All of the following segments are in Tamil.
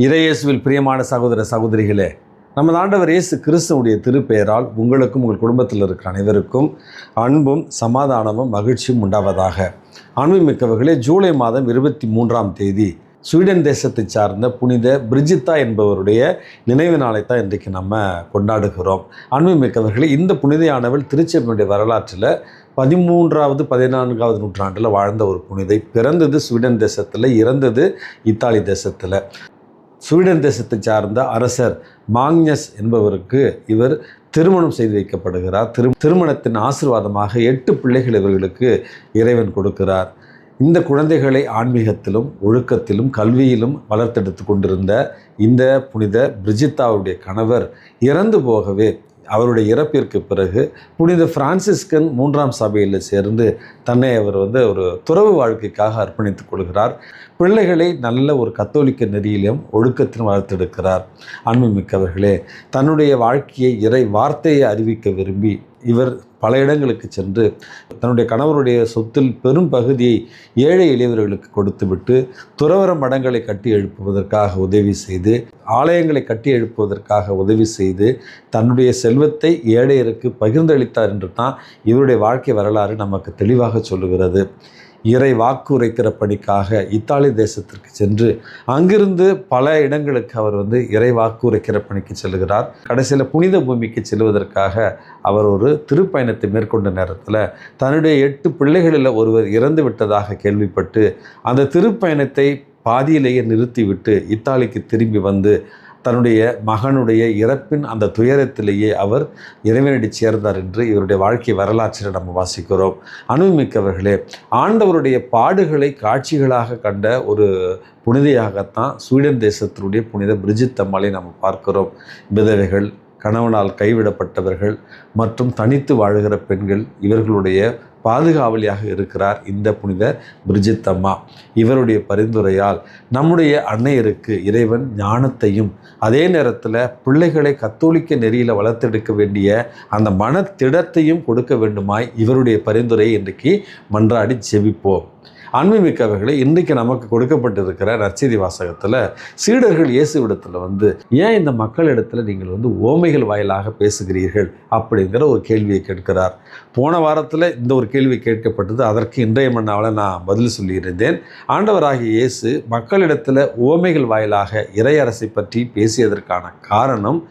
இறையேசுவில் பிரியமான சகோதர சகோதரிகளே, நமது ஆண்டவர் இயேசு கிறிஸ்துவுடைய திருப்பெயரால் உங்களுக்கும் உங்கள் குடும்பத்தில் இருக்கிற அனைவருக்கும் அன்பும் சமாதானமும் மகிழ்ச்சியும் உண்டாவதாக. அன்புமிக்கவர்களே, ஜூலை மாதம் 23ஆம் தேதி ஸ்வீடன் தேசத்தை சார்ந்த புனித பிரிஜித்தா என்பவருடைய நினைவு நாளைத்தான் இன்றைக்கு நம்ம கொண்டாடுகிறோம். அன்புமிக்கவர்களே, இந்த புனிதையானவள் திருச்சபையுடைய வரலாற்றில் 13வது 14வது நூற்றாண்டில் வாழ்ந்த ஒரு புனிதை. பிறந்தது ஸ்வீடன் தேசத்தில், இறந்தது இத்தாலி தேசத்தில். ஸ்வீடன் தேசத்தை சார்ந்த அரசர் மாக்னஸ் என்பவருக்கு இவர் திருமணம் செய்து வைக்கப்படுகிறார். திருமணத்தின் ஆசீர்வாதமாக 8 பிள்ளைகள் இவர்களுக்கு இறைவன் கொடுக்கிறார். இந்த குழந்தைகளை ஆன்மீகத்திலும் ஒழுக்கத்திலும் கல்வியிலும் வளர்த்தெடுத்து கொண்டிருந்த இந்த புனித பிரிஜித்தாவுடைய கணவர் இறந்து போகவே, அவருடைய இறப்பிற்கு பிறகு புனித பிரான்சிஸ்கன் 3ஆம் சபையில் சேர்ந்து தன்னை அவர் ஒரு துறவு வாழ்க்கைக்காக அர்ப்பணித்துக் கொள்கிறார். பிள்ளைகளை நல்ல ஒரு கத்தோலிக்க நெறியிலும் ஒழுக்கத்திலும் வளர்த்தெடுக்கிறார். அன்புமிக்கவர்களே, தன்னுடைய வாழ்க்கையை இறை வார்த்தையை அறிவிக்க விரும்பி இவர் பல இடங்களுக்கு சென்று தன்னுடைய கணவருடைய சொத்தில் பெரும் பகுதியை ஏழை எளியவர்களுக்கு கொடுத்துவிட்டு துறவற மடங்களை கட்டி எழுப்புவதற்காக உதவி செய்து, ஆலயங்களை கட்டி எழுப்புவதற்காக உதவி செய்து தன்னுடைய செல்வத்தை ஏழையருக்கு பகிர்ந்தளித்தார் என்று தான் இவருடைய வாழ்க்கை வரலாறு நமக்கு தெளிவாக சொல்லுகிறது. இறை வாக்கு உரைக்கிற பணிக்காக இத்தாலி தேசத்திற்கு சென்று அங்கிருந்து பல இடங்களுக்கு அவர் இறை வாக்கு உரைக்கிற பணிக்கு செல்கிறார். கடைசியில் புனித பூமிக்கு செல்வதற்காக அவர் ஒரு திருப்பயணத்தை மேற்கொண்ட நேரத்தில் தன்னுடைய 8 பிள்ளைகளில் ஒருவர் இறந்து விட்டதாக கேள்விப்பட்டு அந்த திருப்பயணத்தை பாதியிலேயே நிறுத்திவிட்டு இத்தாலிக்கு திரும்பி வந்து தன்னுடைய மகனுடைய இறப்பின் அந்த துயரத்திலேயே அவர் இறைவனடி சேர்ந்தார் என்று இவருடைய வாழ்க்கை வரலாற்றில் நம்ம வாசிக்கிறோம். அனுபவமிக்கவர்களே, ஆண்டவருடைய பாடுகளை காட்சிகளாக கண்ட ஒரு புனிதையாகத்தான் ஸ்வீடன் தேசத்தினுடைய புனித பிரிஜித்தம்மாளை நம்ம பார்க்கிறோம். விதவைகள், கணவனால் கைவிடப்பட்டவர்கள் மற்றும் தனித்து வாழுகிற பெண்கள், இவர்களுடைய பாதுகாவலியாக இருக்கிறார் இந்த புனித பிரிஜித்தம்மா. இவருடைய பரிந்துரையால் நம்முடைய அன்னையருக்கு இறைவன் ஞானத்தையும் அதே நேரத்தில் பிள்ளைகளை கத்தோலிக்க நெறியில் வளர்த்தெடுக்க வேண்டிய அந்த மனத்திடத்தையும் கொடுக்க வேண்டுமாய் இவருடைய பரிந்துரையை இன்றைக்கு மன்றாடி ஜெபிப்போம். அன்புமிக்கவர்களே, இன்றைக்கு நமக்கு கொடுக்கப்பட்டிருக்கிற நற்செய்தி வாசகத்தில் சீடர்கள் இயேசுவிடத்தில் ஏன் இந்த மக்களிடத்தில் நீங்கள் ஓமைகள் வாயிலாக பேசுகிறீர்கள் அப்படிங்கிற ஒரு கேள்வியை கேட்கிறார். போன வாரத்தில் இந்த ஒரு கேள்வி கேட்கப்பட்டது. அதற்கு இன்றைய மன்னாவில் நான் பதில் சொல்லியிருந்தேன். ஆண்டவராகிய இயேசு மக்களிடத்தில் ஓமைகள் வாயிலாக இறையரசை பற்றி பேசியதற்கான காரணம்,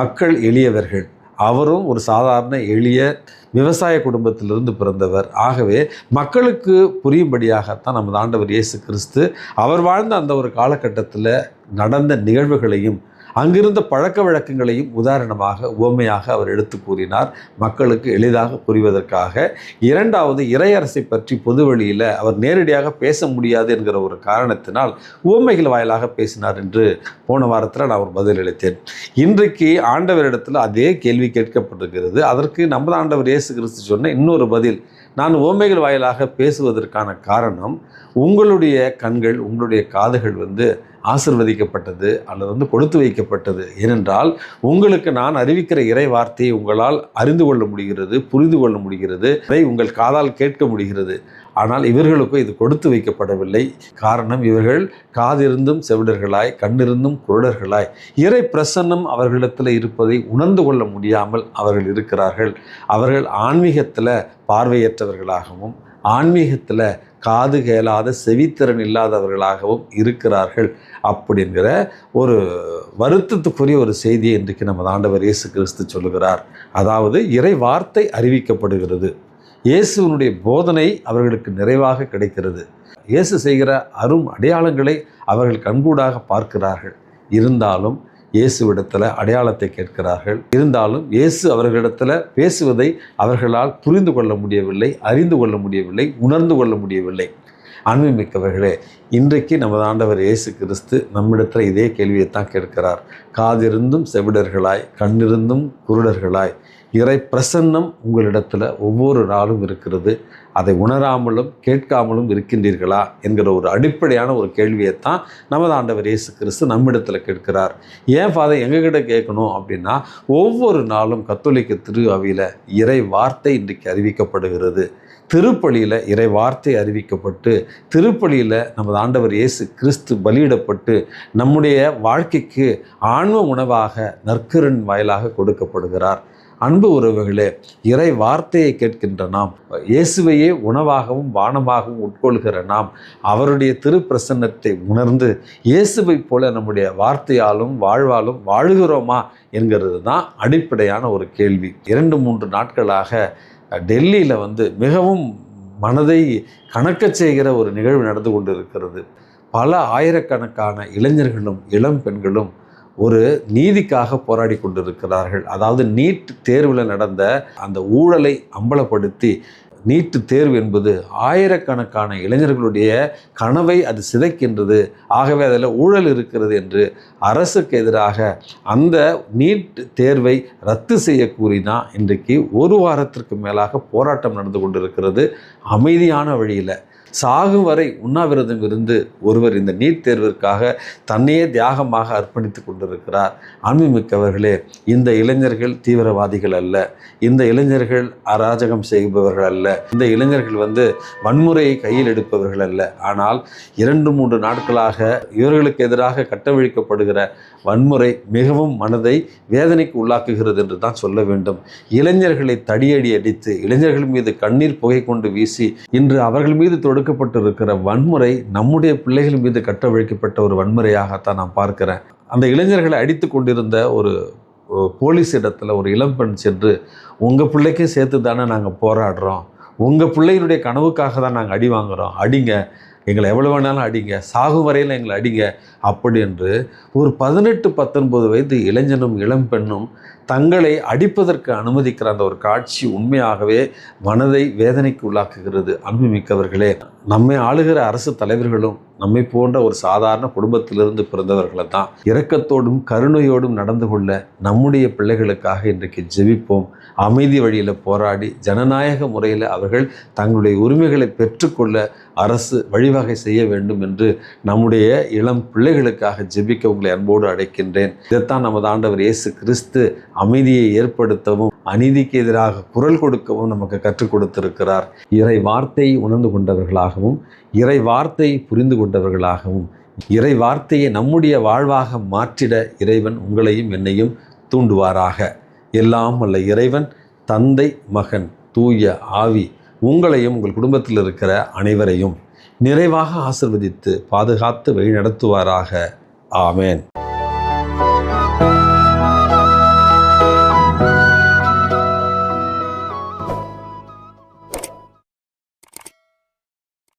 மக்கள் எளியவர்கள். அவரும் ஒரு சாதாரண எளிய விவசாய குடும்பத்திலிருந்து பிறந்தவர். ஆகவே மக்களுக்கு புரியும்படியாகத்தான் நமது ஆண்டவர் இயேசு கிறிஸ்து அவர் வாழ்ந்த அந்த ஒரு காலகட்டத்தில் நடந்த நிகழ்வுகளையும் அங்கிருந்த பழக்க வழக்கங்களையும் உதாரணமாக உவமையாக அவர் எடுத்து கூறினார், மக்களுக்கு எளிதாக புரிவதற்காக. இரண்டாவது, இறையரசை பற்றி பொது வழியில் அவர் நேரடியாக பேச முடியாது என்கிற ஒரு காரணத்தினால் உவமைகள் வாயிலாக பேசினார் என்று போன வாரத்தில் நான் ஒரு பதிலளித்தேன். இன்றைக்கு ஆண்டவரிடத்தில் அதே கேள்வி கேட்கப்பட்டிருக்கிறது. அதற்கு நமது ஆண்டவர் இயேசு கிறிஸ்து சொன்ன இன்னொரு பதில், நான் உவமைகள் வாயிலாக பேசுவதற்கான காரணம், உங்களுடைய கண்கள், உங்களுடைய காதுகள் ஆசிர்வதிக்கப்பட்டது அல்லது கொடுத்து வைக்கப்பட்டது. ஏனென்றால் உங்களுக்கு நான் அறிவிக்கிற இறை வார்த்தையை உங்களால் அறிந்து கொள்ள முடிகிறது, புரிந்து கொள்ள முடிகிறது, அதை உங்கள் காதால் கேட்க முடிகிறது. ஆனால் இவர்களுக்கும் இது கொடுத்து வைக்கப்படவில்லை. காரணம், இவர்கள் காதிருந்தும் செவிடர்களாய், கண்ணிருந்தும் குருடர்களாய், இறை பிரசன்னம் அவர்களிடத்தில் இருப்பதை உணர்ந்து கொள்ள முடியாமல் அவர்கள் இருக்கிறார்கள். அவர்கள் ஆன்மீகத்தில் பார்வையற்றவர்களாகவும் ஆன்மீகத்தில் காது கேளாத செவித்திறன் இல்லாதவர்களாகவும் இருக்கிறார்கள் அப்படிங்கிற ஒரு வருத்தத்துக்குரிய ஒரு செய்தியை இன்றைக்கு நமது ஆண்டவர் இயேசு கிறிஸ்து சொல்லுகிறார். அதாவது இறை வார்த்தை அறிவிக்கப்படுகிறது, இயேசுவினுடைய போதனை அவர்களுக்கு நிறைவாக கிடைக்கிறது, இயேசு செய்கிற அரும் அடையாளங்களை அவர்கள் கண்கூடாக பார்க்கிறார்கள். இருந்தாலும் இயேசுவிடத்தில் அடையாளத்தை கேட்கிறார்கள். இருந்தாலும் இயேசு அவர்களிடத்தில் பேசுவதை அவர்களால் புரிந்து கொள்ள முடியவில்லை, அறிந்து கொள்ள முடியவில்லை, உணர்ந்து கொள்ள முடியவில்லை. அன்புமிக்கவர்களே, இன்றைக்கு நமது ஆண்டவர் இயேசு கிறிஸ்து நம்மிடத்தில் இதே கேள்வியைத்தான் கேட்கிறார். காதிருந்தும் செவிடர்களாய், கண்ணிருந்தும் குருடர்களாய், இறை பிரசன்னம் உங்களிடத்தில் ஒவ்வொரு நாளும் இருக்கிறது, அதை உணராமலும் கேட்காமலும் இருக்கின்றீர்களா என்கிற ஒரு அடிப்படையான ஒரு கேள்வியைத்தான் நமது ஆண்டவர் இயேசு கிறிஸ்து நம்மிடத்தில் கேட்கிறார். ஏன் ஃபாதர் எங்ககிட்ட கேட்கணும் அப்படின்னா, ஒவ்வொரு நாளும் கத்தோலிக்க திரு அவையில் இறை வார்த்தை இன்றைக்கு அறிவிக்கப்படுகிறது. திருப்பலியில் இறை வார்த்தை அறிவிக்கப்பட்டு, திருப்பலியில் நமது ஆண்டவர் இயேசு கிறிஸ்து பலியிடப்பட்டு நம்முடைய வாழ்க்கைக்கு ஆன்ம உணவாக நற்கருண் வாயிலாக கொடுக்கப்படுகிறார். அன்பு உறவுகளே, இறை வார்த்தையை கேட்கின்ற நாம், இயேசுவையே உணவாகவும் வானமாகவும் உட்கொள்கிற நாம், அவருடைய திருப்பிரசன்னத்தை உணர்ந்து இயேசுவைப் போல நம்முடைய வார்த்தையாலும் வாழ்வாலும் வாழுகிறோமா என்கிறது தான் அடிப்படையான ஒரு கேள்வி. 2-3 நாட்களாக டெல்லியில் மிகவும் மனதை கணக்கச் செய்கிற ஒரு நிகழ்வு நடந்து கொண்டிருக்கிறது. பல ஆயிரக்கணக்கான இளைஞர்களும் இளம் பெண்களும் ஒரு நீதிக்காக போராடி கொண்டிருக்கிறார்கள். அதாவது நீட் தேர்வில் நடந்த அந்த ஊழலை அம்பலப்படுத்தி, நீட்டு தேர்வு என்பது ஆயிரக்கணக்கான இளைஞர்களுடைய கனவை அது சிதைக்கின்றது, ஆகவே அதில் ஊழல் இருக்கிறது என்று அரசுக்கு எதிராக அந்த நீட் தேர்வை ரத்து செய்ய கூறி தான் இன்றைக்கு 1 வாரத்திற்கு மேலாக போராட்டம் நடந்து கொண்டிருக்கிறது. அமைதியான வழியில் சாகும் வரை உண்ணாவிரதம் இருந்து ஒருவர் இந்த நீட் தேர்விற்காக தன்னையே தியாகமாக அர்ப்பணித்து கொண்டிருக்கிறார். அன்புமிக்கவர்களே, இந்த இளைஞர்கள் தீவிரவாதிகள் அல்ல, இந்த இளைஞர்கள் அராஜகம் செய்பவர்கள் அல்ல, இந்த இளைஞர்கள் வன்முறையை கையில் எடுப்பவர்கள் அல்ல. ஆனால் 2-3 நாட்களாக இவர்களுக்கு எதிராக கட்டவிழ்க்கப்படுகிற வன்முறை மிகவும் மனதை வேதனைக்கு உள்ளாக்குகிறது என்று தான் சொல்ல வேண்டும். இளைஞர்களை தடியடி அடித்து, இளைஞர்கள் மீது கண்ணீர் புகை கொண்டு வீசி, இன்று அவர்கள் மீது தொடுக்கப்பட்டிருக்கிற வன்முறை நம்முடைய பிள்ளைகள் மீது கட்டவிழ்க்கப்பட்ட ஒரு வன்முறையாகத்தான் நான் பார்க்கிறேன். அந்த இளைஞர்களை அடித்து கொண்டிருந்த ஒரு போலீஸ் இடத்துல ஒரு இளம்பெண் சென்று, உங்கள் பிள்ளைக்கும் சேர்த்து தானே நாங்கள் போராடுறோம், உங்கள் பிள்ளையினுடைய கனவுக்காக தான் நாங்கள் அடி வாங்குகிறோம், அடிங்க, எங்களை எவ்வளோ வேணாலும் அடிங்க, சாகும் வரையில் எங்களை அடிங்க அப்படி என்று ஒரு 18-19 வயது இளைஞனும் இளம்பெண்ணும் தங்களை அடிப்பதற்கு அனுமதிக்கிற அந்த ஒரு காட்சி உண்மையாகவே மனதை வேதனைக்கு உள்ளாக்குகிறது. அன்புமிக்கவர்களே, நம்மை ஆளுகிற அரசு தலைவர்களும் நம்மை போன்ற ஒரு சாதாரண குடும்பத்திலிருந்து பிறந்தவர்களை தான். இரக்கத்தோடும் கருணையோடும் நடந்து கொள்ள நம்முடைய பிள்ளைகளுக்காக இன்றைக்கு ஜெபிப்போம். அமைதி வழியில் போராடி ஜனநாயக முறையில் அவர்கள் தங்களுடைய உரிமைகளை பெற்றுக்கொள்ள அரசு வழிவகை செய்ய வேண்டும் என்று நம்முடைய இளம் பிள்ளைகளுக்காக ஜெபிக்க உங்களை அன்போடு அழைக்கின்றேன். இதைத்தான் நமது ஆண்டவர் இயேசு கிறிஸ்து அமைதியை ஏற்படுத்தவும் அநீதிக்கு எதிராக குரல் கொடுக்கவும் நமக்கு கற்றுக் கொடுத்திருக்கிறார். இறை வார்த்தையை உணர்ந்து கொண்டவர்களாகவும், இறை வார்த்தையை புரிந்து கொண்டவர்களாகவும், இறை வார்த்தையை நம்முடைய வாழ்வாக மாற்றிட இறைவன் உங்களையும் என்னையும் தூண்டுவாராக. எல்லாம் வல்ல இறைவன், தந்தை, மகன், தூய ஆவி உங்களையும் உங்கள் குடும்பத்தில் இருக்கிற அனைவரையும் நிறைவாக ஆசீர்வதித்து பாதுகாத்து வழிநடத்துவாராக. ஆமேன்.